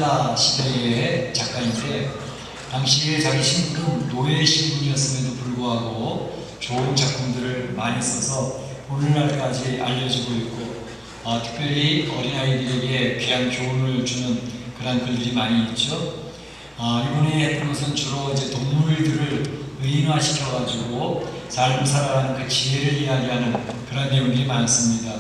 신라 시대의 작가인데 당시에 자기 신분은 노예 신분이었음에도 불구하고 좋은 작품들을 많이 써서 오늘날까지 알려지고 있고 특별히 어린아이들에게 귀한 교훈을 주는 그런 글들이 많이 있죠. 이분이 했던 것은 주로 이제 동물들을 의인화시켜가지고 삶을 살아가는 그 지혜를 이야기하는 그런 내용들이 많습니다.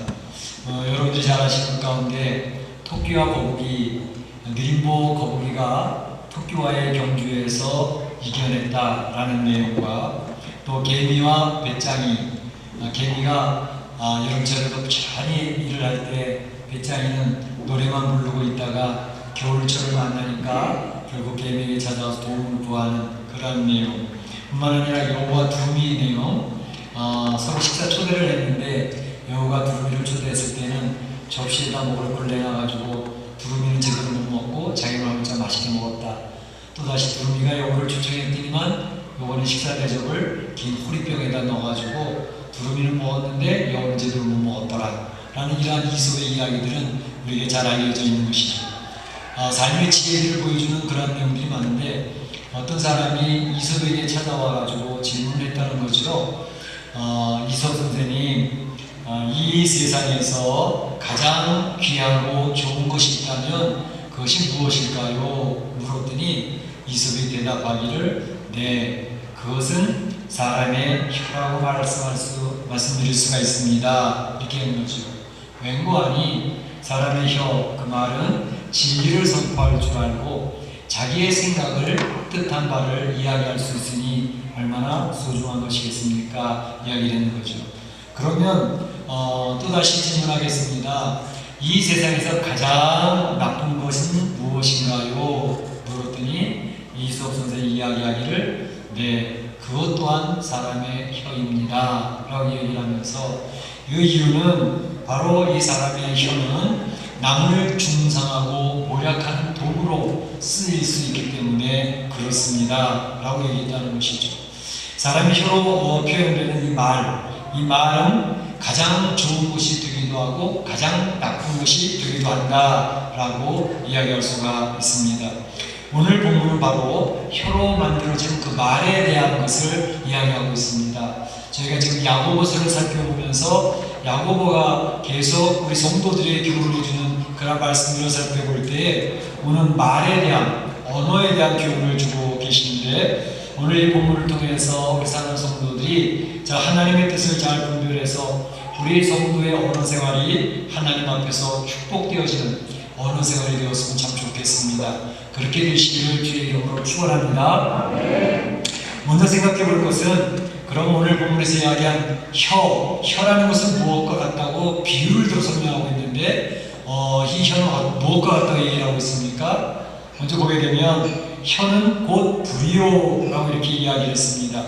여러분들이 잘 아시는 가운데 토끼와 거북이, 느림보 거북이가 토끼와의 경주에서 이겨냈다라는 내용과 또 개미와 배짱이, 개미가 여름철에도 부지런히 일을 할 때 배짱이는 노래만 부르고 있다가 겨울철을 만나니까 결국 개미에게 찾아와서 도움을 구하는 그런 내용 뿐만 아니라 여우와 두루미 내용, 서로 식사 초대를 했는데 여우가 두루미를 초대했을 때는 접시에다 먹을 걸 내놔가지고 두루미는 제대로 못 먹고 자기만 혼자 맛있게 먹었다. 또다시 두루미가 여우를 초청했더니만 요거는 식사 대접을 긴 호리병에다 넣어가지고 두루미는 먹었는데 여우는 제대로 못 먹었더라 라는 이러한 이소의 이야기들은 우리에게 잘 알려져 있는 것이죠. 삶의 지혜를 보여주는 그런 내용들이 많은데 어떤 사람이 이섭에게 찾아와가지고 질문을 했다는 거죠. 이섭 선생님, 이 세상에서 가장 귀하고 좋은 것이 있다면 그것이 무엇일까요? 물었더니 이섭이 대답하기를 네, 그것은 사람의 혀라고 말씀드릴 수가 있습니다. 이렇게 하는 거죠. 웬고하니 사람의 혀, 그 말은 진리를 선포할 줄 알고 자기의 생각을 뜻한 바를 이야기할 수 있으니 얼마나 소중한 것이겠습니까? 이야기를 하는 거죠. 그러면 또다시 질문하겠습니다. 이 세상에서 가장 나쁜 것은 무엇인가요? 물었더니 이수업 선생이 이야기하기를 네, 그것 또한 사람의 혀입니다 라고 얘기를 하면서 이 이유는 바로 이 사람의 혀는 남을 중상하고 모략하는 도구로 쓰일 수 있기 때문에 그렇습니다 라고 얘기했다는 것이죠. 사람의 혀로 표현되는 이 말은 가장 좋은 것이 되기도 하고 가장 나쁜 것이 되기도 한다 라고 이야기할 수가 있습니다. 오늘 본문은 바로 혀로 만들어진 그 말에 대한 것을 이야기하고 있습니다. 저희가 지금 야고보서를 살펴보면서 야고보가 계속 우리 성도들의 교훈을 주는 그런 말씀들을 살펴볼 때 오늘 말에 대한, 언어에 대한 교훈을 주고 계시는데 오늘 이 본문을 통해서 우리 사는 성도들이 하나님의 뜻을 잘 분별해서 우리 성도의 언어 생활이 하나님 앞에서 축복되어지는 언어 생활이 되었으면 참 좋겠습니다. 그렇게 되시기를 주의 이름으로 축원합니다. 먼저 생각해 볼 것은 그럼 오늘 본문에서 이야기한 혀라는 것은 무엇과 같다고 비유를 들어 설명하고 있는데 이 혀는 무엇과 같다고 얘기를 하고 있습니까? 먼저 보게 되면 혀는 곧 불이요라고 이렇게 이야기를 했습니다.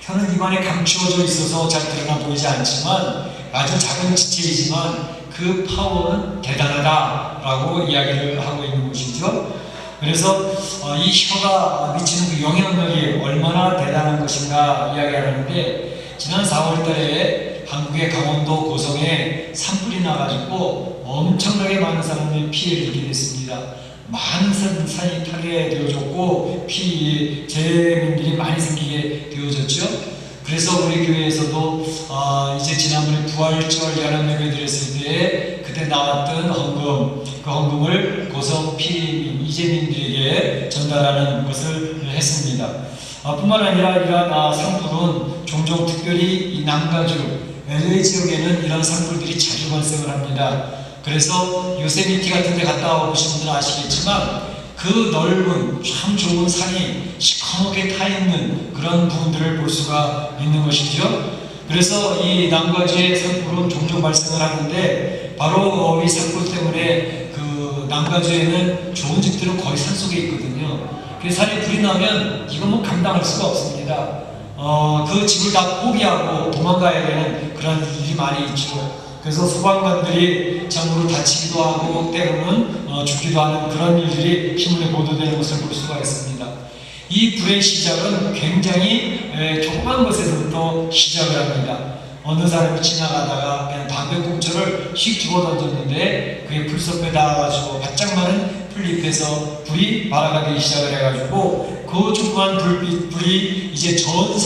혀는 입안에 감추어져 있어서 잘 드러나 보이지 않지만 아주 작은 지체이지만 그 파워는 대단하다라고 이야기를 하고 있는 것이죠. 그래서 이 혀가 미치는 그 영향력이 얼마나 대단한 것인가 이야기하는데 지난 4월달에 한국의 강원도 고성에 산불이 나가지고 엄청나게 많은 사람들이 피해를 입게 됐습니다. 많은 산이 파괴되어졌고 재민들이 많이 생기게 되어졌죠. 그래서 우리 교회에서도 이제 지난번에 부활절 연합예배 드렸을 때 그때 나왔던 헌금, 그 헌금을 고성 피해민, 이재민들에게 전달하는 것을 했습니다. 뿐만 아니라 이러한 산불은 종종 특별히 이 남가주, LA 지역에는 이런 산불들이 자주 발생을 합니다. 그래서 요세미티 같은 데 갔다 와보신 분들은 아시겠지만 그 넓은 참 좋은 산이 시커멓게 타 있는 그런 부분들을 볼 수가 있는 것이죠. 그래서 이 남가주의 산불은 종종 발생을 하는데 바로 이 산불 때문에 그 남가주에는 좋은 집들은 거의 산속에 있거든요. 그 산에 불이 나면 이건 뭐 감당할 수가 없습니다. 그 집을 다 포기하고 도망가야 되는 그런 일이 많이 있죠. 그래서 소방관들이 참으로 다치기도 하고 때로는 죽기도 하는 그런 일들이 신문에 보도되는 것을 볼 수가 있습니다. 이 불의 시작은 굉장히 조그만 것에서부터 시작을 합니다. 어느 사람이 지나가다가 그냥 담배꽁초를 휙 집어 던졌는데 그게 불섭에 닿아가지고 바짝 마른 풀잎에서 불이 발아가기 시작을 해가지고 그 조그만 불이 이제 전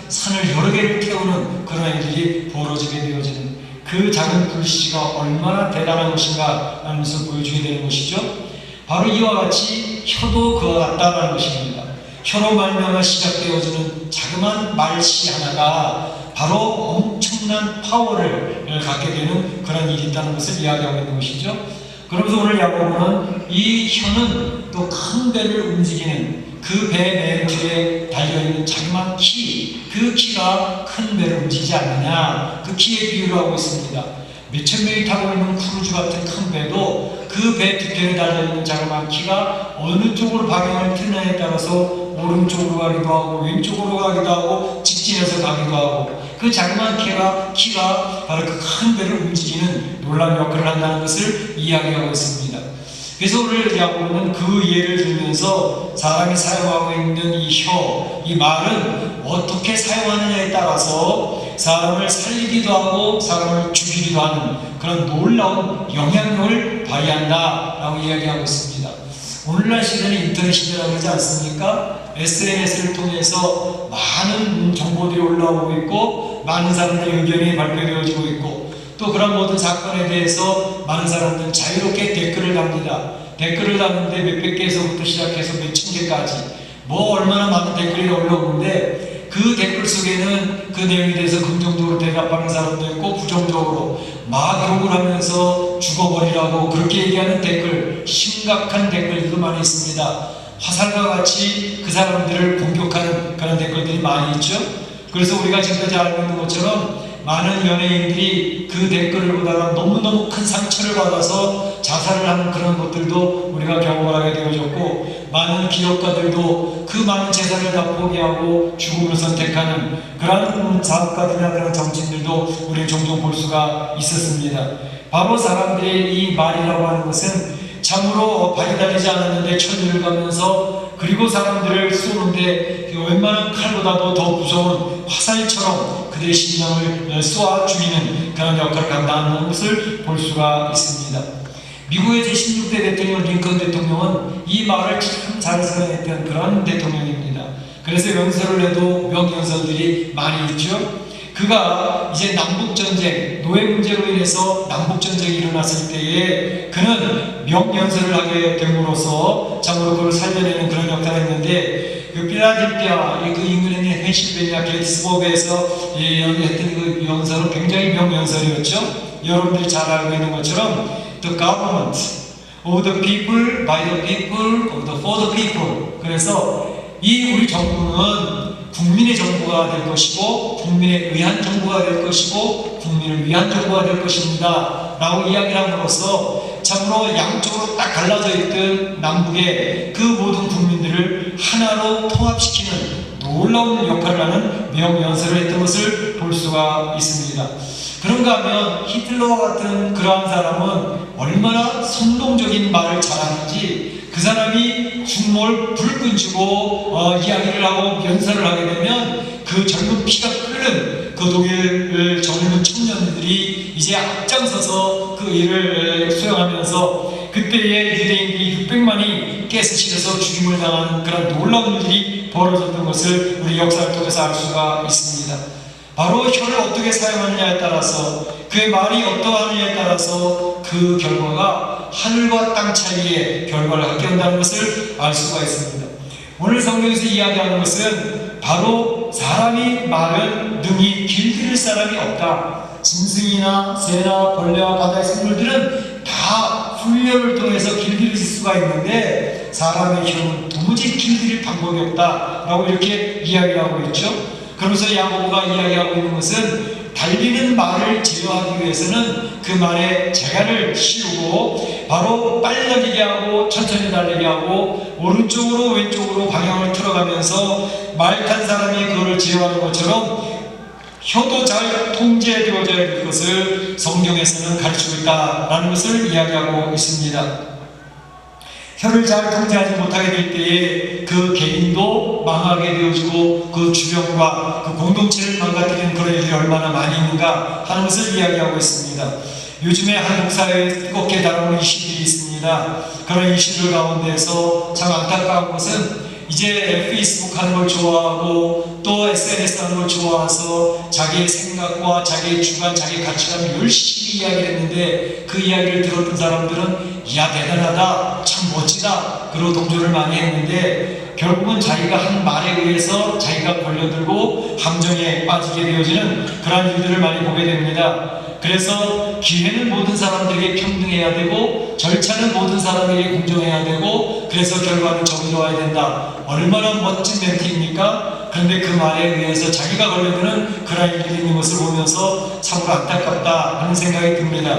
산을 여러 개를 태우는 그런 일이 벌어지게 되어지는 그 작은 불씨가 얼마나 대단한 것인가 라는 것을 보여주게 되는 것이죠. 바로 이와 같이 혀도 그와 같다라는 것입니다. 혀로 말미암아 시작되어지는 자그마한 말씨 하나가 바로 엄청난 파워를 갖게 되는 그런 일이 있다는 것을 이야기하고 있는 것이죠. 그러면서 오늘 야고보는 이 혀는 또 큰 배를 움직이는 그 배 맨 뒤에 달려있는 자그마한 키, 그 키가 큰 배를 움직이지 않느냐, 그 키에 비유를 하고 있습니다. 몇천 명이 타고 있는 크루즈 같은 큰 배도 그 배 뒤편에 달려있는 자그마한 키가 어느 쪽으로 방향을 트느냐에 따라서 오른쪽으로 가기도 하고 왼쪽으로 가기도 하고 직진해서 가기도 하고 그 자그마한 키가 바로 그 큰 배를 움직이는 놀라운 역할을 한다는 것을 이야기하고 있습니다. 그래서 오늘 야고보는 그 예를 들면서 사람이 사용하고 있는 이 혀, 이 말은 어떻게 사용하느냐에 따라서 사람을 살리기도 하고 사람을 죽이기도 하는 그런 놀라운 영향력을 발휘한다라고 이야기하고 있습니다. 오늘날 시대는 인터넷 시대라고 그러지 않습니까? SNS를 통해서 많은 정보들이 올라오고 있고 많은 사람들의 의견이 발표되어지고 있고 또 그런 모든 사건에 대해서 많은 사람들은 자유롭게 댓글을 답니다. 댓글을 답는데 몇백 개에서부터 시작해서 몇천 개까지 뭐 얼마나 많은 댓글이 올라오는데 그 댓글 속에는 그 내용에 대해서 긍정적으로 대답하는 사람도 있고 부정적으로 막 욕을 하면서 죽어버리라고 그렇게 얘기하는 댓글, 심각한 댓글들도 많이 있습니다. 화살과 같이 그 사람들을 공격하는 그런 댓글들이 많이 있죠. 그래서 우리가 지금까지 알고 있는 것처럼 많은 연예인들이 그 댓글을 보다가 너무너무 큰 상처를 받아서 자살을 하는 그런 것들도 우리가 경험을 하게 되어졌고 많은 기업가들도 그 많은 재산을 다 포기하고 죽음을 선택하는 그런 사업가들이나 그런 정치인들도 우리는 종종 볼 수가 있었습니다. 바로 사람들의 이 말이라고 하는 것은 참으로 발이 달리지 않았는데 천리를 가면서 그리고 사람들을 쏘는데 웬만한 칼보다도 더 무서운 화살처럼 그들의 심장을 쏘아 죽이는 그런 역할을 감당하는 것을 볼 수가 있습니다. 미국의 제16대 대통령 링컨 대통령은 이 말을 참 잘 사용했던 그런 대통령입니다. 그래서 연설을 해도 명연설들이 많이 있죠. 그가 이제 남북전쟁, 노예 문제로 인해서 남북전쟁이 일어났을 때에 그는 명연설을 하게 됨으로써 참으로 그걸 살려내는 그런 역할을 했는데 그 필라델피아, 그 잉글랜드의 펜실베니아 게티스버그에서 했던 그 연설은 굉장히 명연설이었죠. 여러분들이 잘 알고 있는 것처럼 The government of the people, by the people, for the people. 그래서 이 우리 정부는 국민의 정부가 될 것이고 국민에 의한 정부가 될 것이고 국민을 위한 정부가 될 것입니다 라고 이야기를 함으로써 참으로 양쪽으로 딱 갈라져 있던 남북의 그 모든 국민들을 하나로 통합시키는 놀라운 역할을 하는 명연설을 했던 것을 볼 수가 있습니다. 그런가 하면 히틀러와 같은 그러한 사람은 얼마나 선동적인 말을 잘하는지 그 사람이 정말 불을 끈지고 이야기를 하고 연설을 하게 되면 그 젊은 피가 끓는 그 독일 젊은 청년들이 이제 앞장서서 그 일을 수행하면서 그때의 유대인들이 600만이 가스실에서 죽임을 당하는 그런 놀라운 일이 벌어졌던 것을 우리 역사를 통해서 알 수가 있습니다. 바로 혀를 어떻게 사용하느냐에 따라서 그의 말이 어떠하느냐에 따라서 그 결과가 하늘과 땅 차이의 결과를 갖게 한다는 것을 알 수가 있습니다. 오늘 성경에서 이야기하는 것은 바로 사람이 말은 능히 길들일 사람이 없다. 짐승이나 새나 벌레와 바다의 생물들은 다 훈련을 통해서 길들일 수가 있는데 사람의 혀는 도무지 길들일 방법이 없다라고 이렇게 이야기하고 있죠. 그러면서 야고보가 이야기하고 있는 것은 달리는 말을 제어하기 위해서는 그 말에 재간을 씌우고 바로 빨리 달리게 하고 천천히 달리게 하고 오른쪽으로 왼쪽으로 방향을 틀어가면서 말 탄 사람이 그거를 제어하는 것처럼 혀도 잘 통제되어져야 될 것을 성경에서는 가르치고 있다라는 것을 이야기하고 있습니다. 혀를 잘 통제하지 못하게 될 때에 그 개인도 망하게 되어지고 그 주변과 그 공동체를 망가뜨리는 그런 일이 얼마나 많이 있는가 하는 것을 이야기하고 있습니다. 요즘에 한국 사회에 뜨겁게 다가오는 이슈들이 있습니다. 있습니다. 그런 이슈들 가운데서 참 안타까운 것은 이제 페이스북 하는 걸 좋아하고 또 SNS 하는 걸 좋아해서 자기의 생각과 자기의 주관, 자기의 가치관을 열심히 이야기를 했는데 그 이야기를 들었던 사람들은 야 대단하다, 참 멋지다, 그리고 동조를 많이 했는데 결국은 자기가 한 말에 의해서 자기가 걸려들고 함정에 빠지게 되어지는 그러한 일들을 많이 보게 됩니다. 그래서 기회는 모든 사람들에게 평등해야 되고 절차는 모든 사람에게 공정해야 되고 그래서 결과는 정의로워야 된다. 얼마나 멋진 멘트입니까? 그런데 그 말에 의해서 자기가 걸려드는 그러한 일이 있는 것을 보면서 참으로 안타깝다 하는 생각이 듭니다.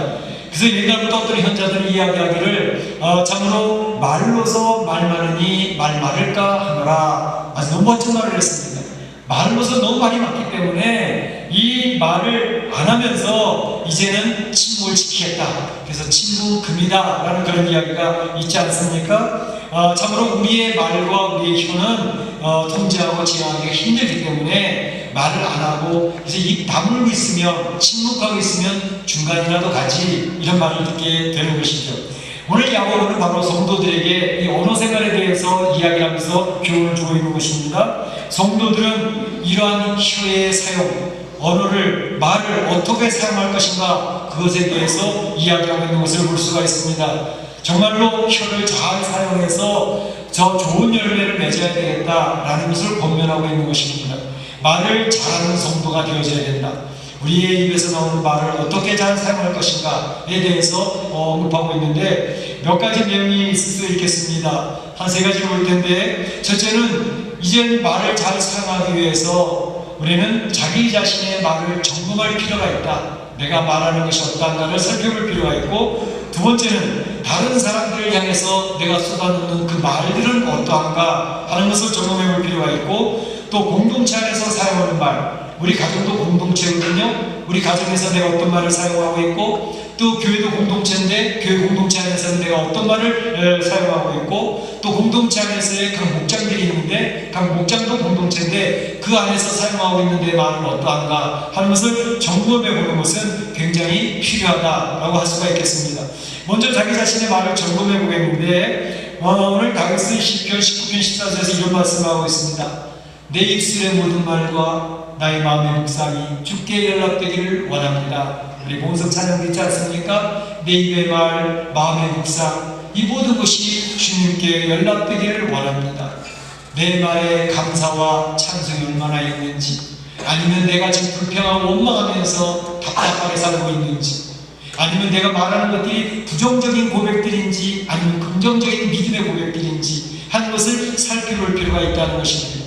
그래서 옛날부터 어떤 현자들이 이야기하기를 참으로 말로서 말 많으니 말 많을까 하노라. 아주 너무 멋진 말을 했습니다. 말로서 너무 말이 많기 때문에 이 말을 안 하면서 이제는 침묵을 지키겠다. 그래서 침묵금이다 라는 그런 이야기가 있지 않습니까? 참으로 우리의 말과 우리의 혀는 통제하고 제어하기가 힘들기 때문에 말을 안 하고 그래서 입 다물고 있으면 침묵하고 있으면 중간이라도 가지 이런 말을 듣게 되는 것이죠. 오늘 야고보는 바로 성도들에게 이 언어 생활에 대해서 이야기하면서 교훈을 주고 있는 것입니다. 성도들은 이러한 혀의 사용, 언어를, 말을 어떻게 사용할 것인가 그것에 대해서 이야기하고 있는 것을 볼 수가 있습니다. 정말로 혀를 잘 사용해서 저 좋은 열매를 맺어야 되겠다라는 것을 권면하고 있는 것입니다. 말을 잘하는 성도가 되어져야 된다. 우리의 입에서 나오는 말을 어떻게 잘 사용할 것인가에 대해서 언급하고 있는데 몇 가지 내용이 있을 수 있겠습니다. 한 세 가지로 볼 텐데 첫째는 이제 말을 잘 사용하기 위해서 우리는 자기 자신의 말을 점검할 필요가 있다. 내가 말하는 것이 어떠한가를 살펴볼 필요가 있고 두 번째는 다른 사람들을 향해서 내가 쏟아놓는 그 말들은 어떠한가 하는 것을 점검해 볼 필요가 있고 또 공동체 안에서 사용하는 말 우리 가정도 공동체거든요. 우리 가정에서 내가 어떤 말을 사용하고 있고 또 교회도 공동체인데 교회 공동체 안에서는 내가 어떤 말을 사용하고 있고 또 공동체 안에서의 각 목장들이 있는데 각 목장도 공동체인데 그 안에서 사용하고 있는 내 말은 어떠한가 하는 것을 점검해 보는 것은 굉장히 필요하다라고 할 수가 있겠습니다. 먼저 자기 자신의 말을 점검해 보겠는데 오늘 다윗은 시편 19편 14절에서 이런 말씀을 하고 있습니다. 내 입술의 모든 말과 나의 마음의 묵상이 주께 연락되기를 원합니다. 우리 본성 찬양도 있지 않습니까? 내 입의 말, 마음의 묵상 이 모든 것이 주님께 연락되기를 원합니다. 내 말에 감사와 찬송이 얼마나 있는지 아니면 내가 지금 불평하고 원망하면서 답답하게 살고 있는지 아니면 내가 말하는 것들이 부정적인 고백들인지 아니면 긍정적인 믿음의 고백들인지 하는 것을 살펴볼 필요가 있다는 것입니다.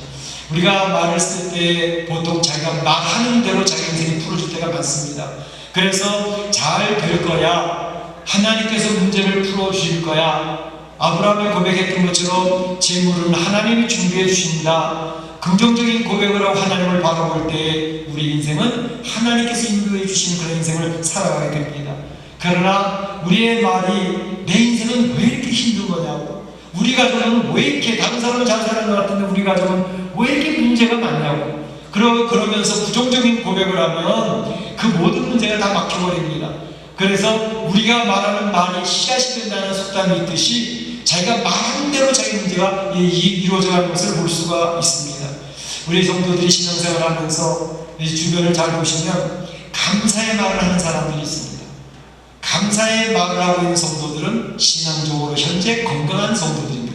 우리가 말을 쓸 때 보통 자기가 말하는 대로 자기 인생이 풀어질 때가 많습니다. 그래서 잘 될 거야. 하나님께서 문제를 풀어주실 거야. 아브라함이 고백했던 것처럼 재물은 하나님이 준비해 주신다. 긍정적인 고백을 하고 하나님을 바라볼 때 우리 인생은 하나님께서 인도해 주신 그런 인생을 살아가게 됩니다. 그러나 우리의 말이 내 인생은 왜 이렇게 힘든 거냐고 우리 가정은 왜 이렇게 다른 사람은 잘 사는 것 같은데 우리 가정은 왜 이렇게 문제가 많냐고 그러면서 부정적인 고백을 하면 그 모든 문제가 다 막혀버립니다. 그래서 우리가 말하는 말이 씨앗이 된다는 속담이 있듯이 자기가 마음대로 자기 문제가 이루어져가는 것을 볼 수가 있습니다. 우리 성도들이 신앙생활을 하면서 주변을 잘 보시면 감사의 말을 하는 사람들이 있습니다. 감사의 말을 하고 있는 성도들은 신앙적으로 현재 건강한 성도들입니다.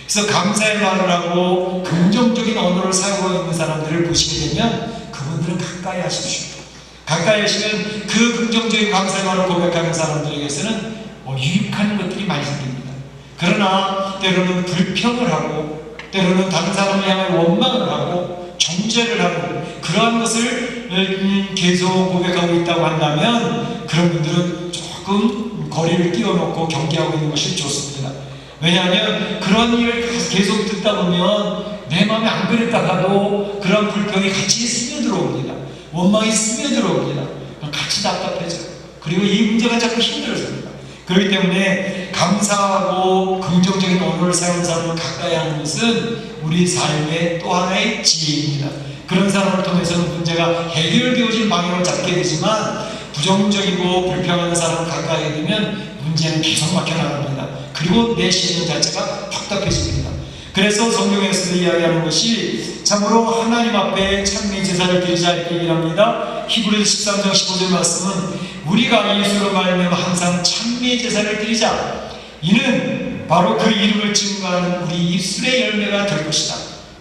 그래서 감사의 말을 하고 긍정적인 언어를 사용하고 있는 사람들을 보시게 되면 그분들은 가까이 하십시오. 가까이 하시면 그 긍정적인 감사의 말을 고백하는 사람들에게서는 유익한 것들이 많이 생깁니다. 그러나 때로는 불평을 하고 때로는 다른 사람을 향해 원망을 하고 정죄를 하고 그러한 것을 계속 고백하고 있다고 한다면 그런 분들은 조금 거리를 띄워놓고 경계하고 있는 것이 좋습니다. 왜냐하면 그런 일을 계속 듣다 보면 내 마음에 안 그랬다가도 그런 불평이 같이 스며들어옵니다. 원망이 스며들어옵니다. 같이 답답해져요. 그리고 이 문제가 자꾸 힘들어집니다. 그렇기 때문에 감사하고 긍정적인 언어를 사용하는 사람을 가까이 하는 것은 우리 삶의 또 하나의 지혜입니다. 그런 사람을 통해서는 문제가 해결되어진 방향을 잡게 되지만 부정적이고 불평하는 사람을 가까이 되면 문제는 계속 막혀나갑니다. 그리고 내 심령 자체가 답답해집니다. 그래서 성경에서도 이야기하는 것이 참으로 하나님 앞에 찬미 제사를 드리자 이렇게 얘기합니다. 히브리서 13장 15절 말씀은 우리가 예수로 말미암아 항상 찬미 제사를 드리자. 이는 바로 그 이름을 증거하는 우리 입술의 열매가 될 것이다.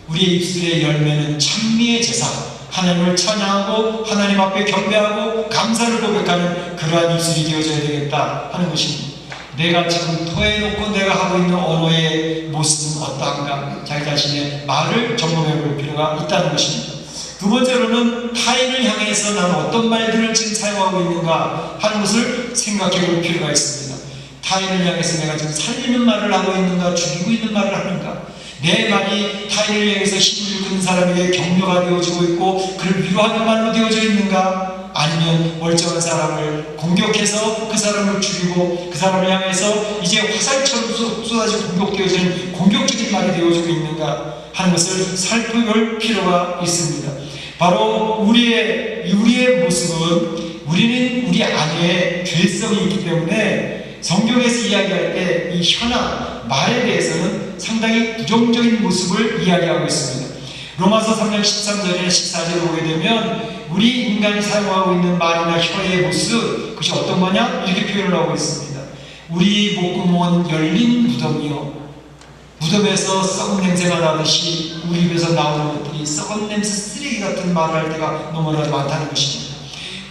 우리의 입술의 열매는 찬미의 제사, 하나님을 찬양하고 하나님 앞에 경배하고 감사를 고백하는 그러한 입술이 되어져야 되겠다 하는 것입니다. 내가 지금 토해놓고 내가 하고 있는 언어의 모습은 어떠한가, 자기 자신의 말을 점검해 볼 필요가 있다는 것입니다. 두 번째로는 타인을 향해서 나는 어떤 말들을 지금 사용하고 있는가 하는 것을 생각해 볼 필요가 있습니다. 타인을 향해서 내가 지금 살리는 말을 하고 있는가, 죽이고 있는 말을 하는가, 내 말이 타인을 향해서 힘을 잃은 사람에게 격려가 되어지고 있고 그를 위로하는 말로 되어져 있는가, 아니면 멀쩡한 사람을 공격해서 그 사람을 죽이고 그 사람을 향해서 이제 화살처럼 쏟아져 공격되어지는 공격적인 말이 되어지고 있는가 하는 것을 살펴볼 필요가 있습니다. 바로 우리의 모습은, 우리는 우리 안에 죄성이 있기 때문에 성경에서 이야기할 때 이 혀나 말에 대해서는 상당히 부정적인 모습을 이야기하고 있습니다. 로마서 3장 13절에 14절을 보게 되면 우리 인간이 사용하고 있는 말이나 혀의 모습, 그것이 어떤 거냐? 이렇게 표현을 하고 있습니다. 우리 목구멍은 열린 무덤이요, 무덤에서 썩은 냄새가 나듯이 우리 입에서 나오는 것들이 썩은 냄새, 쓰레기 같은 말을 할 때가 너무나 많다는 것입니다.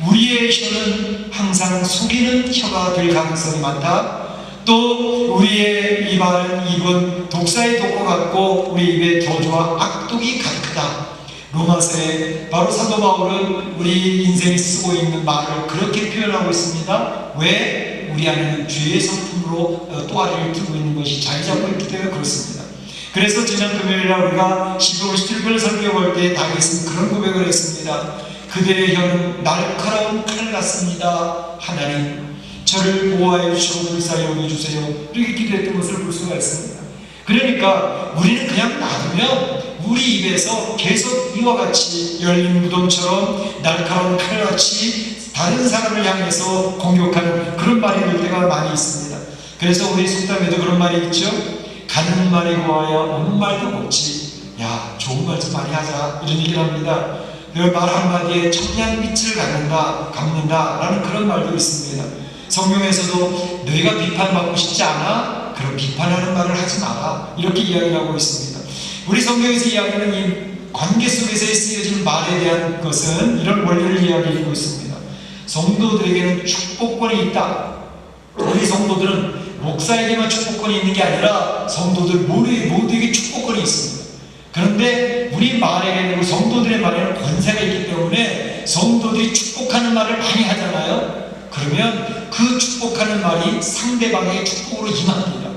우리의 혀는 항상 속이는 혀가 될 가능성이 많다. 또 우리의 입은 독사의 독과 같고 우리 입에 저주와 악독이 가득하다. 로마서에 바로 사도 바울은 우리 인생이 쓰고 있는 말을 그렇게 표현하고 있습니다. 왜? 우리 안에는 죄의 성품으로 또아리를 들고 있는 것이 자리 잡고 있기 때문에 그렇습니다. 그래서 지난 금요일에 우리가 시편 57편을 살펴볼 때 다윗은 그런 고백을 했습니다. 그들의 혀는 날카로운 칼 같습니다. 하나님, 저를 보호하여 주시고 불쌍히 여겨주세요. 이렇게 기도했던 것을 볼 수가 있습니다. 그러니까 우리는 그냥 놔두면 우리 입에서 계속 이와 같이 열린 무덤처럼 날카로운 칼같이 다른 사람을 향해서 공격하는 그런 말이 될 때가 많이 있습니다. 그래서 우리 속담에도 그런 말이 있죠. 가는 말에 고하여 오는 말도 못지. 야, 좋은 말 좀 많이 하자, 이런 얘기를 합니다. 그 말 한마디에 청량빛을 갚는다 라는 그런 말도 있습니다. 성경에서도 너희가 비판받고 싶지 않아? 그럼 비판하는 말을 하지 마라, 이렇게 이야기를 하고 있습니다. 우리 성경에서 이야기하는 이 관계 속에서 쓰여진 말에 대한 것은 이런 원리를 이야기하고 있습니다. 성도들에게는 축복권이 있다. 우리 성도들은 목사에게만 축복권이 있는 게 아니라 성도들 모두에게 축복권이 있습니다. 그런데 우리 말에는, 성도들의 말에는 권세가 있기 때문에 성도들이 축복하는 말을 많이 하잖아요. 그러면 그 축복하는 말이 상대방의 축복으로 임합니다.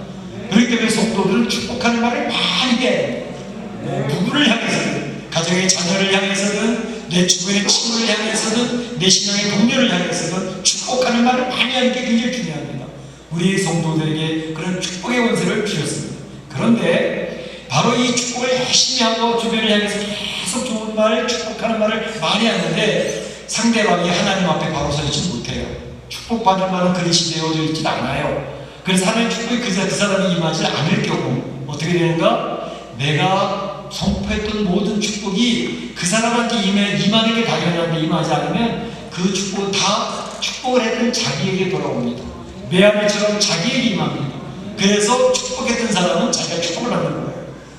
그렇기 때문에 성도들은 축복하는 말을 많이 해요. 누구를 향해서든, 가정의 자녀를 향해서든, 내 주변의 친구를 향해서든, 내 신앙의 동료를 향해서든 축복하는 말을 많이 하는 게 굉장히 중요합니다. 우리 성도들에게 그런 축복의 권세를 주셨습니다. 그런데 바로 이 축복을 열심히 하고 주변을 향해서 계속 좋은 말, 축복하는 말을 많이 하는데 상대방이 하나님 앞에 바로 서지 못해요. 축복받을 만한 그릇이 되어져 있지 않아요. 그래서 하나님 축복이 그 사람이 임하지 않을 경우 어떻게 되는가? 내가 선포했던 모든 축복이 그 사람한테 임하는 게 당연한데 임하지 않으면 그 축복은 다 축복을 했던 자기에게 돌아옵니다. 메아리처럼 자기에게 임합니다. 그래서 축복했던 사람은 자기가 축복을 하는 거예요.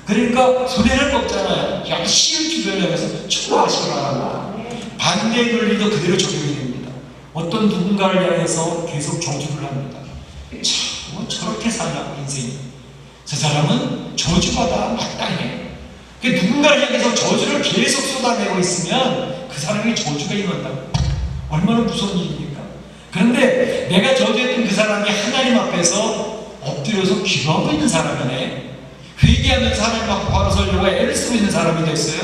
그러니까 손해를 뽑잖아요. 열심히 주변을 해서 축복하시기 바랍니다. 반대 논리도 그대로 적용이 됩니다. 어떤 누군가를 향해서 계속 저주를 합니다. 참, 뭐 저렇게 사냐, 인생이. 저 사람은 저주받아 마땅해. 누군가를 향해서 저주를 계속 쏟아내고 있으면 그 사람에게 저주가 임한다. 얼마나 무서운 일입니까? 그런데 내가 저주했던 그 사람이 하나님 앞에서 엎드려서 기도하고 있는 사람이네. 회개하면서 하나님 앞에 바로 서려고 애를 쓰고 있는 사람이 됐어요.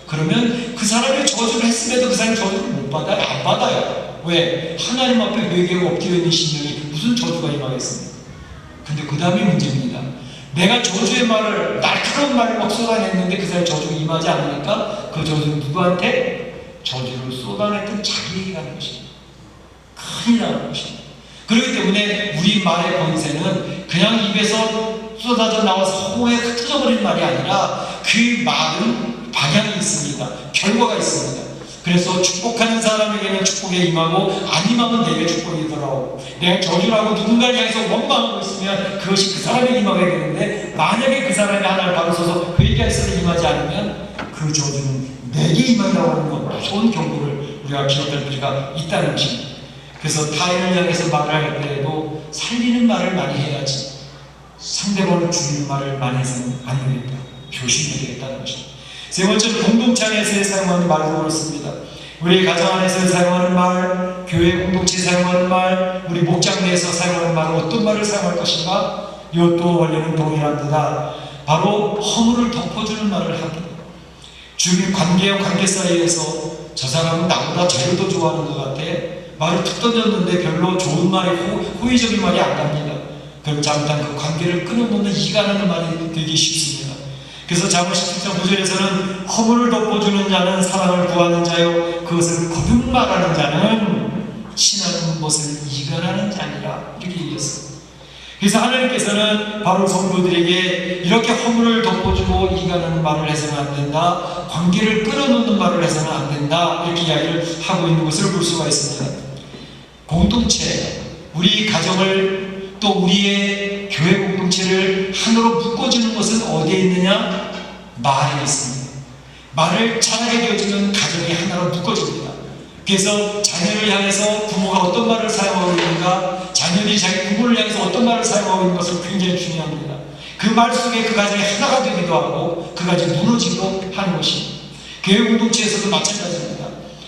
그러면 그 사람이 저주를 했음에도 그 사람이 저주를 못 받아요? 안 받아요. 왜? 하나님 앞에 회개하고 엎드려 있는 심령이 무슨 저주가 임하겠습니까? 근데 그 다음이 문제입니다. 내가 저주의 말을, 날카로운 말을 막 쏟아냈는데 그 사람이 저주가 임하지 않으니까 그 저주는 누구한테? 저주를 쏟아냈던 자기에게 가는 것입니다. 큰일 나는 것입니다. 그렇기 때문에 우리 말의 권세는 그냥 입에서 쏟아져 나와서 허공에 흩어져버리는 말이 아니라 그 말은 방향이 있습니다. 결과가 있습니다. 그래서 축복하는 사람에게는 축복에 임하고 안 임하면 내게 축복이 돌아오고, 내가 저주를 하고 누군가를 향해서 원망하고 있으면 그것이 그 사람에게 임하게 되는데, 만약에 그 사람이 하나를 바로 서서 회개해서 임하지 않으면 그 저주는 내게 임한다고 하는 것, 무서운 경고를 우리가 기억할 필요가 있다는 것입니다. 그래서 타인을 향해서 말을 할 때에도 살리는 말을 많이 해야지 상대방을 죽이는 말을 많이 해서는 안 되겠다. 조심해야 되겠다는 것입니다. 세 번째로 공동체 안에서 사용하는 말도 그렇습니다. 우리 가정 안에서 사용하는 말, 교회 공동체에 사용하는 말, 우리 목장 내에서 사용하는 말은 어떤 말을 사용할 것인가? 이것도 원래는 동일합니다. 바로 허물을 덮어주는 말을 합니다. 주위 관계와 관계 사이에서 저 사람은 나보다 저를 더 좋아하는 것 같아. 말을 툭 던졌는데 별로 좋은 말이, 호의적인 말이 안 갑니다. 그럼 잘못한 그 관계를 끊어놓는 이간하는 말이 되기 쉽습니다. 그래서 잠언 17장 9절에서는 허물을 덮어주는 자는 사랑을 구하는 자요, 그것을 거듭 말하는 자는 친한 것을 이간하는 자니라, 이렇게 얘기했습니다. 그래서 하나님께서는 바로 성도들에게 이렇게 허물을 덮어주고 이간하는 말을 해서는 안 된다, 관계를 끊어놓는 말을 해서는 안 된다, 이렇게 이야기를 하고 있는 것을 볼 수가 있습니다. 공동체, 우리 가정을, 또 우리의 교회 공동체를 하나로 묶어주는 것은 어디에 있느냐? 말에 있습니다. 말을 잘하게 되어주면 가정이 하나로 묶어집니다. 그래서 자녀를 향해서 부모가 어떤 말을 사용하고 있는가, 자녀들이 자기 부모를 향해서 어떤 말을 사용하고 있는 것은 굉장히 중요합니다. 그 말 속에 그 가정이 하나가 되기도 하고 그 가정이 무너지기도 하는 것입니다. 교회 공동체에서도 마찬가지입니다.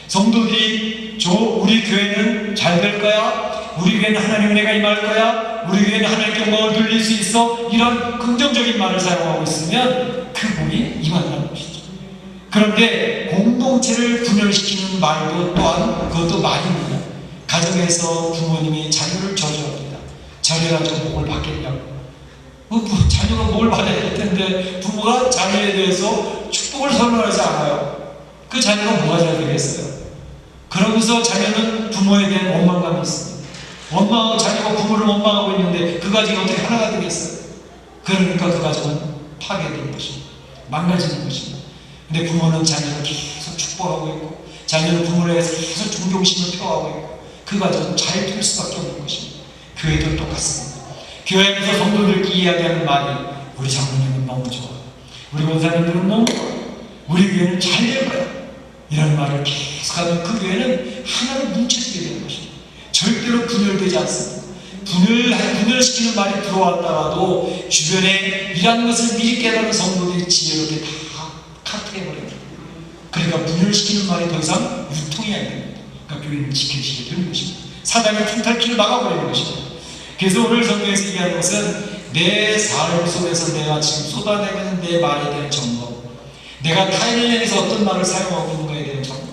성도들이 우리 교회는 잘 될 거야, 우리 교회는 하나님 은혜가 임할 거야, 우리 교회는 하나님께 영광을 돌릴 수 있어, 이런 긍정적인 말을 사용하고 있으면 그 복이 임한다는 것이죠. 그런데 공동체를 분열시키는 말도 또한 그것도 말입니다. 가정에서 부모님이 자녀를 저주합니다. 자녀가지고 복을 받겠냐고. 자녀가 복을 받아야 될 텐데 부모가 자녀에 대해서 축복을 선언하지 않아요. 그 자녀가 뭐가 잘 되겠어요? 그러면서 자녀는 부모에 대한 원망감이 있습니다. 자녀가 부모를 원망하고 있는데 그 가정이 어떻게 하나가 되겠어요? 그러니까 그 가정은 파괴되는 것입니다. 망가지는 것입니다. 근데 부모는 자녀를 계속 축복하고 있고, 자녀는 부모를 위해서 계속 존경심을 표하고 있고, 그 가정은 잘 될 수밖에 없는 것입니다. 교회도 똑같습니다. 교회에서 성도들끼리 이야기하는 말이, 우리 장로님은 너무 좋아, 우리 원사님들은 너무 좋아, 우리 교회는 잘 될 거야, 이런 말을 계속하면 그 교회는 하나로 뭉쳐지게 되는 것입니다. 절대로 분열되지 않습니다. 분열시키는 말이 들어왔다가도 주변에 이런 것을 미리 깨달은 성도들이 지혜롭게 다 카트해버립니다. 그러니까 분열시키는 말이 더 이상 유통이 안 됩니다. 그러니까 교회는 지켜지게 되는 것입니다. 사단의 틈탈기를 막아버리는 것입니다. 그래서 오늘 성경에서 얘기하는 것은 내 삶 속에서 내가 지금 쏟아내고 있는 내 말에 대한 점검, 내가 타인을 향해서 어떤 말을 사용하고 있는가에 대한 점검,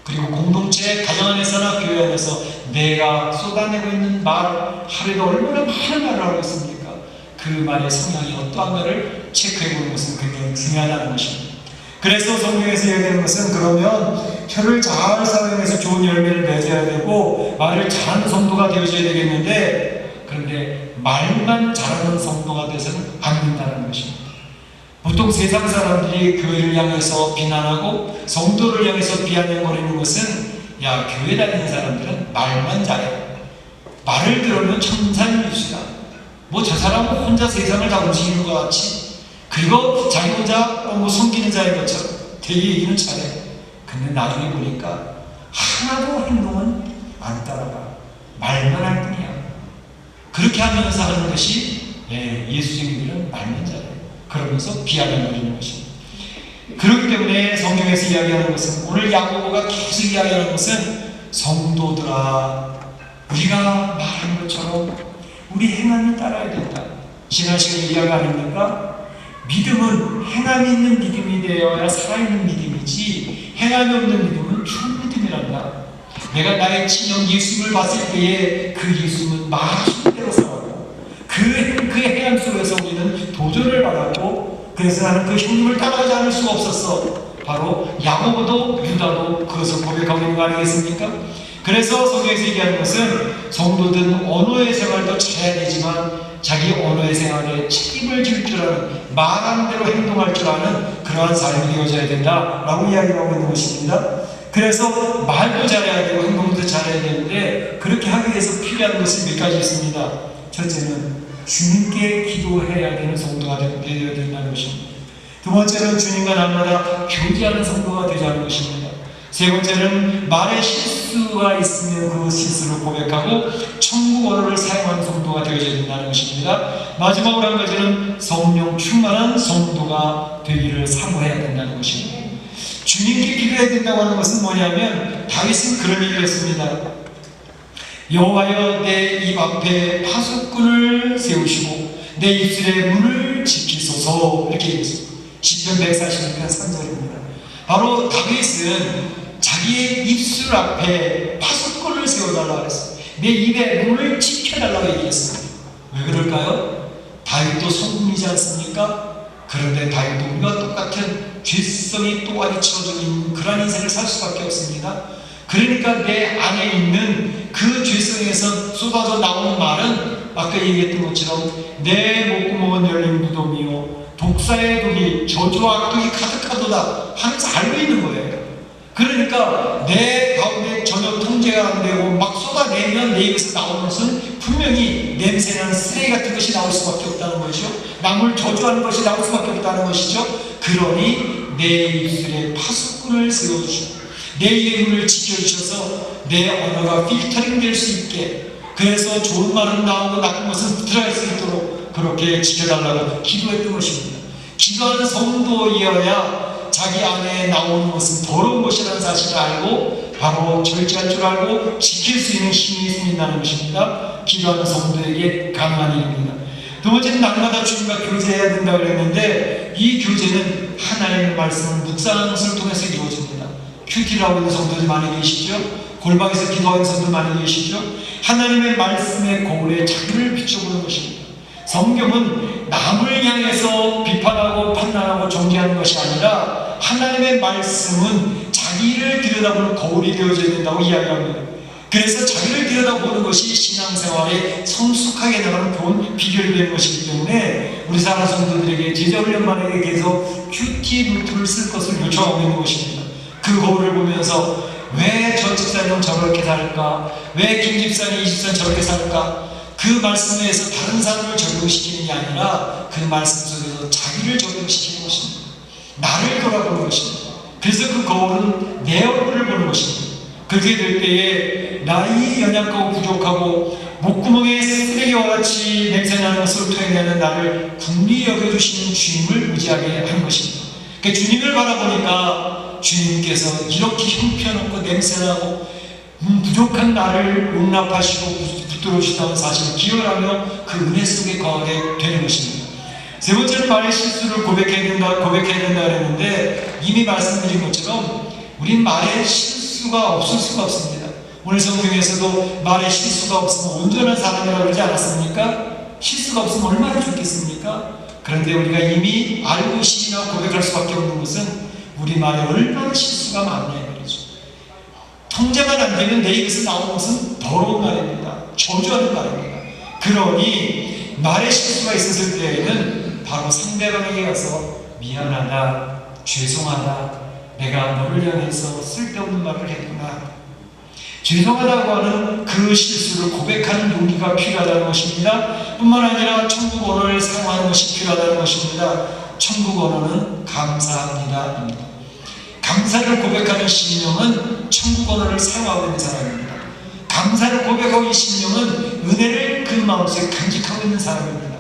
그리고 공동체, 가정 안에서나 교회 안에서 내가 쏟아내고 있는 말, 하루에 얼마나 많은 말을 하고 있습니까? 그 말의 성향이 어떠한가를 체크해보는 것은 굉장히 중요하다는 것입니다. 그래서 성경에서 얘기하는 것은, 그러면 혀를 잘 사용해서 좋은 열매를 맺어야 되고 말을 잘하는 성도가 되어줘야 되겠는데, 그런데 말만 잘하는 성도가 되어서는 안 된다는 것입니다. 보통 세상 사람들이 교회를 향해서 비난하고 성도를 향해서 비아냥거리는 것은, 야, 교회 다니는 사람들은 말만 잘해, 말을 들으면 천상유수다, 뭐 저 사람은 혼자 세상을 다 움직이는 것 같이, 그리고 자기 혼자 섬기는 자인 것처럼 되게 얘기는 잘해. 근데 나중에 보니까 하나도 행동은 안 따라가, 말만 할 뿐이야. 그렇게 하면서 하는 것이 예수쟁이들은 말만 잘해. 그러면서 비아냥거리는 것입니다. 그렇기 때문에 성경에서 이야기하는 것은, 오늘 야고보가 계속 이야기하는 것은, 성도들아, 우리가 말한 것처럼 우리 행함을 따라야 된다. 지난 시간에 이야기 아닙니까? 믿음은 행함이 있는 믿음이 되어야 살아있는 믿음이지, 행함이 없는 믿음은 준 믿음이란다. 내가 나의 친형 예수님을 봤을 때에 그 예수님은 말하신 대로 살았고, 그 행함 속에서 우리는 도전을 받았고, 그래서 나는 그 형님을 따라가지 않을 수가 없었어. 바로 야고보도 유다도 그것을 고백하고 있는 거 아니겠습니까? 그래서 성경에서 얘기하는 것은, 성도들은 언어의 생활도 잘해야 되지만 자기 언어의 생활에 책임을 질 줄 아는, 말한 대로 행동할 줄 아는 그러한 삶이 되어져야 된다라고 이야기를 하고 있는 것입니다. 그래서 말도 잘해야 되고 행동도 잘해야 되는데, 그렇게 하기 위해서 필요한 것이 몇 가지 있습니다. 첫째는 주님께 기도해야 되는 성도가 되어야 된다는 것입니다. 두 번째는 주님과 날마다 교제하는 성도가 되자는 것입니다. 세 번째는 말에 실수가 있으면 그 실수를 고백하고 천국 언어를 사용하는 성도가 되어야 된다는 것입니다. 마지막으로 한 가지는 성령 충만한 성도가 되기를 사모해야 된다는 것입니다. 주님께 기도해야 된다고 하는 것은 뭐냐면, 다윗은 그런 얘기를 했습니다. 여호와여, 내 입 앞에 파수꾼을 세우시고 내 입술의 문을 지키소서, 이렇게 얘기했습니다. 시편 146편 3절입니다. 바로 다윗은 자기의 입술 앞에 파수꾼을 세워달라고 했어요. 내 입의 문을 지켜달라고 얘기했습니다. 왜 그럴까요? 다윗도 성군이지 않습니까? 그런데 다윗도 우리와 똑같은 죄성이 또아리 채워져 있는 그런 인생을 살 수밖에 없습니다. 그러니까 내 안에 있는 그 죄성에서 쏟아져 나오는 말은 아까 얘기했던 것처럼 내 목구멍은 열린 무덤이요 독사의 독이 저주와 악독이 가득하도다 하면서 알고 있는 거예요. 그러니까 내 가운데 전혀 통제가 안 되고 막 쏟아내면 내 입에서 나오는 것은 분명히 냄새나는 쓰레기 같은 것이 나올 수밖에 없다는 것이죠. 남을 저주하는 것이 나올 수밖에 없다는 것이죠. 그러니 내 입술에 파수꾼을 세워주시고 내 입의 문을 지켜주셔서 내 언어가 필터링 될 수 있게, 그래서 좋은 말은 나오고 나쁜 것은 들어갈 수 있도록 그렇게 지켜달라고 기도했던 것입니다. 기도하는 성도이어야 자기 안에 나오는 것은 더러운 것이라는 사실을 알고 바로 절제할 줄 알고 지킬 수 있는 힘이 있다는 것입니다. 기도하는 성도에게 가능한 일입니다. 두 번째는 날마다 주님과 교제해야 된다고 그랬는데, 이 교제는 하나님의 말씀을 묵상하는 것을 통해서 이루어집니다. 큐티를 하고 있는 성도들 많이 계시죠? 골방에서 기도하는 성도들 많이 계시죠? 하나님의 말씀의 거울에 자기를 비춰보는 것입니다. 성경은 남을 향해서 비판하고 판단하고 정죄하는 것이 아니라 하나님의 말씀은 자기를 들여다보는 거울이 되어져야 된다고 이야기합니다. 그래서 자기를 들여다보는 것이 신앙생활에 성숙하게 나가는 좋은 비결이 되는 것이기 때문에 우리 사랑 성도들에게 제자훈련반에게 계속 큐티 노트를 쓸 것을 요청하고 있는 것입니다. 그 거울을 보면서 왜 저 집사님은 저렇게 살까? 왜 김 집사님, 이 집사님 저렇게 살까? 그 말씀에서 다른 사람을 적용시키는 게 아니라 그 말씀 속에서 자기를 적용시키는 것입니다. 나를 돌아보는 것입니다. 그래서 그 거울은 내 얼굴을 보는 것입니다. 그렇게 될 때에 나의 연약하고 부족하고 목구멍에 쓰레기와 같이 냄새나는 것을 토해내는 나를 궁리 여겨주시는 주님을 의지하게 하는 것입니다. 그러니까 주님을 바라보니까 주님께서 이렇게 형편없고 냄새나고 부족한 나를 용납하시고 붙들어주시다는 사실을 기억을 하며 그 은혜 속에 거하게 되는 것입니다. 세 번째는 말의 실수를 고백해야 된다 그랬는데, 이미 말씀드린 것처럼 우린 말에 실수가 없을 수가 없습니다. 오늘 성경에서도 말에 실수가 없으면 온전한 사람이라고 그러지 않았습니까? 실수가 없으면 얼마나 좋겠습니까? 그런데 우리가 이미 알고 시인하고 고백할 수밖에 없는 것은 우리 말에 얼마나 실수가 많냐 말이죠. 통제만 안 되면 내 입에서 나오는 것은 더러운 말입니다. 저주하는 말입니다. 그러니 말에 실수가 있었을 때에는 바로 상대방에게 가서 미안하다, 죄송하다, 내가 너를 향해서 쓸데없는 말을 했구나, 죄송하다고 하는 그 실수를 고백하는 용기가 필요하다는 것입니다. 뿐만 아니라 천국 언어를 사용하는 것이 필요하다는 것입니다. 천국 언어는 감사합니다입니다. 감사를 고백하는 심령은 천국 언어를 사용하고 있는 사람입니다. 감사를 고백하고 있는 심령은 은혜를 그 마음속에 간직하고 있는 사람입니다.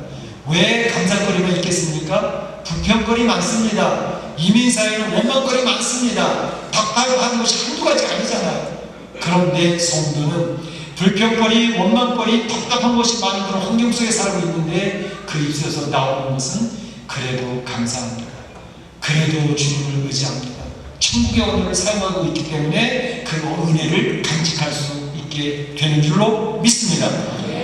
왜 감사거리가 있겠습니까? 불평거리 많습니다. 이민사회는 원망거리 많습니다. 답답하는 것이 한두 가지가 아니잖아요. 그런데 성도는 불평거리, 원망거리, 답답한 것이 많은 그런 환경 속에 살고 있는데 그 입술에서 나오는 것은 그래도 감사합니다. 그래도 주님을 의지합니다. 천국의 언어를 사용하고 있기 때문에 그 은혜를 간직할 수 있게 되는 줄로 믿습니다.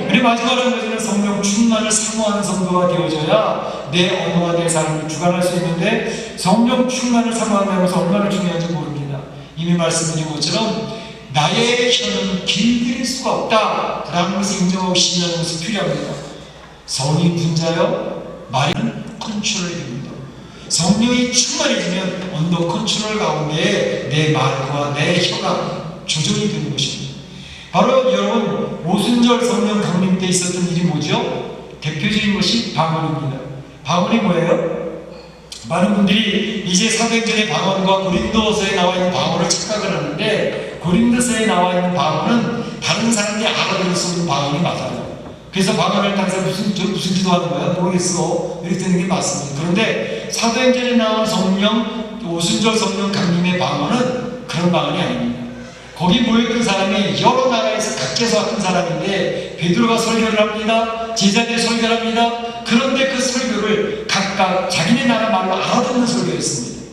우리 마지막으로 보여주는 성령 충만을 사모하는 성도가 되어져야 내 언어와 내 삶을 주관할 수 있는데, 성령 충만을 사모한다는 것은 얼마나 중요한지 모릅니다. 이미 말씀드린 것처럼 나의 혀는 길들일 수가 없다 라는 것을 인정하고 시인하는 것이 필요합니다. 성이 분자여 말은 컨트롤이 됩니다. 성령이 충만해지면 언더 컨트롤 가운데 내 말과 내 혀가 조정이 되는 것입니다. 바로 여러분 오순절 성령 강림 때 있었던 일이 뭐죠? 대표적인 것이 방언입니다. 방언이 뭐예요? 많은 분들이 이제 사도행전의 방언과 고린도서에 나와 있는 방언을 착각을 하는데, 고린도서에 나와 있는 방언은 다른 사람들이 알아들을 수 있는 방언이 맞아요. 그래서 방언을 당사 무슨 기도하는 거야? 모르겠어. 이렇게 되는 게 맞습니다. 그런데 사도행전에 나온 성령, 오순절 성령 강림의 방언은 그런 방언이 아닙니다. 거기 모였던 사람이 여러 나라에서 각계에서 왔던 사람인데, 베드로가 설교를 합니다. 제자들이 설교를 합니다. 그런데 그 설교를 각각 자기네 나라 말로 알아듣는 설교였습니다.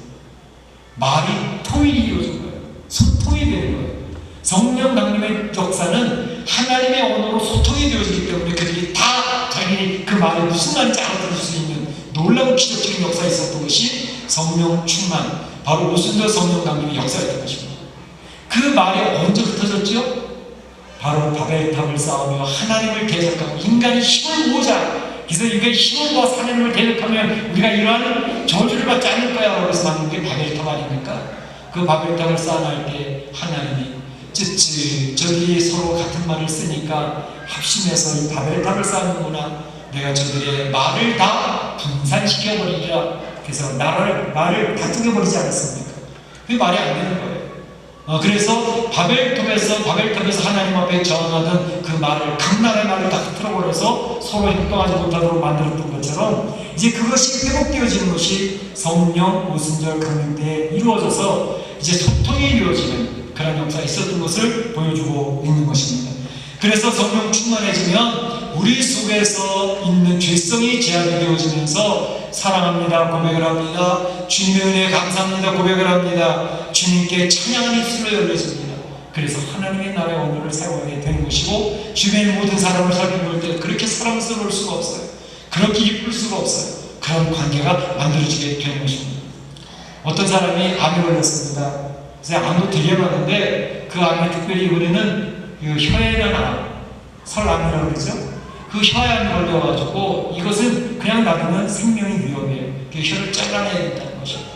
말이 통일이 이루어진 거예요. 소통이 되는 거예요. 성령 강림의 역사는 하나님의 언어로 소통이 되어지기 때문에 그들이 다 자기네 그 말이 무슨 말인지 알아들을 수 있는 놀라운 기적적인 역사가 있었던 것이 성령 충만, 바로 오순절 성령 강림의 역사였던 것입니다. 그 말이 언제 흩어졌죠? 바로 바벨탑을 쌓으며 하나님을 대적하고 인간이 힘을 모으자. 그래서 인간이 힘을 모아서 하나님을 대적하면 우리가 이러한 저주를 받지 않을 거야. 그래서 만든 게 바벨탑 아닙니까? 그 바벨탑을 쌓아날 때 하나님이 저들이 서로 같은 말을 쓰니까 합심해서 이 바벨탑을 쌓는구나. 내가 저들의 말을 다 분산시켜버리리라. 그래서 말을 다 뜯어버리지 않았습니까? 그게 말이 안 되는 거예요. 그래서 바벨탑에서 하나님 앞에 전하던 그 말을, 각 나라의 말을 다 틀어버려서 서로 행동하지 못하도록 만들었던 것처럼, 이제 그것이 회복되어지는 것이 성령 오순절 강림 때 이루어져서 이제 소통이 이루어지는 그런 역사가 있었던 것을 보여주고 있는 것입니다. 그래서 성령 충만해지면 우리 속에서 있는 죄성이 제압이 되어지면서 사랑합니다 고백을 합니다. 주님의 은혜에 감사합니다 고백을 합니다. 주님께 찬양하는 입술로 열려집니다. 그래서 하나님의 나라의 언어를 사용하게 되는 것이고, 주변의 모든 사람을 살펴볼 때 그렇게 사랑스러울 수가 없어요. 그렇게 이쁠 수가 없어요. 그런 관계가 만들어지게 되는 것입니다. 어떤 사람이 암에 걸렸습니다. 그래서 암도 되게 많은데 그 암에 특별히 우리는 그 혀에는 암, 설암이라고 그러죠. 그 혀에 암이 걸려가지고 이것은 그냥 놔두면 생명이 위험해요. 그 혀를 잘라내야 된다는 것입니다.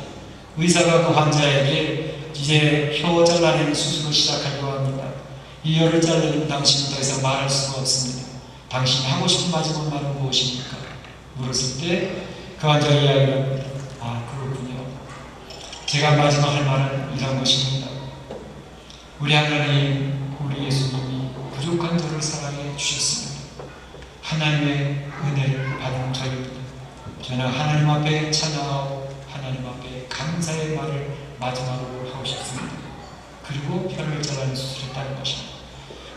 의사가 그 환자에게 이제 혀 잘라내는 수술을 시작하려고 합니다. 이 혀를 잘라내면 당신은 더 이상 말할 수가 없습니다. 당신이 하고 싶은 마지막 말은 무엇입니까? 물었을 때 그 환자가 이야기를 합니다. 아, 그렇군요. 제가 마지막 할 말은 이런 것입니다. 우리 하나님, 우리 예수님이 부족한 저를 사랑해 주셨습니다. 하나님의 은혜를 받은 저입니다. 저는 하나님 앞에 찬양하고 하나님 앞에 감사의 말을 마지막으로 하고 싶습니다. 그리고 혀를 잘라내 수술했다는 것입니다.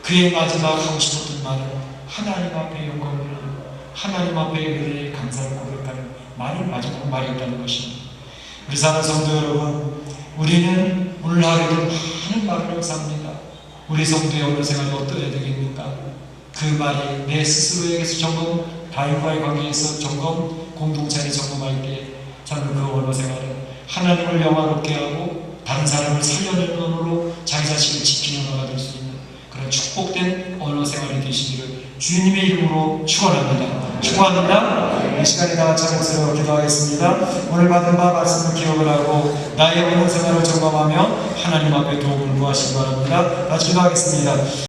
그의 마지막 하고 싶었던 말은 하나님 앞에 영광을, 하나님 앞에 은혜의 감사를 고백하는 말이 마지막 말이었다는 것입니다. 우리 사랑하는 성도 여러분, 우리는 오늘 하루에도 많은 말을 감사합니다. 우리 성도의 언어 생활이 어떠해야 되겠습니까? 그 말이 내 스스로에게서 점검, 다윗과의 관계에서 점검, 공동체에 점검할 때 저는 그 언어 생활은 하나님을 영화롭게 하고 다른 사람을 살려내는 언어로 자기 자신을 지키는 언어가 될 수 있는 그런 축복된 언어 생활이 되시기를 주님의 이름으로 축원합니다. 축원합니다. 이 시간에 다 같이 목소리로 기도하겠습니다. 오늘 받은 바 말씀을 기억을 하고 나의 언어 생활을 점검하며 하나님 앞에 도움을 구하시기 바랍니다. 같이 기도하겠습니다.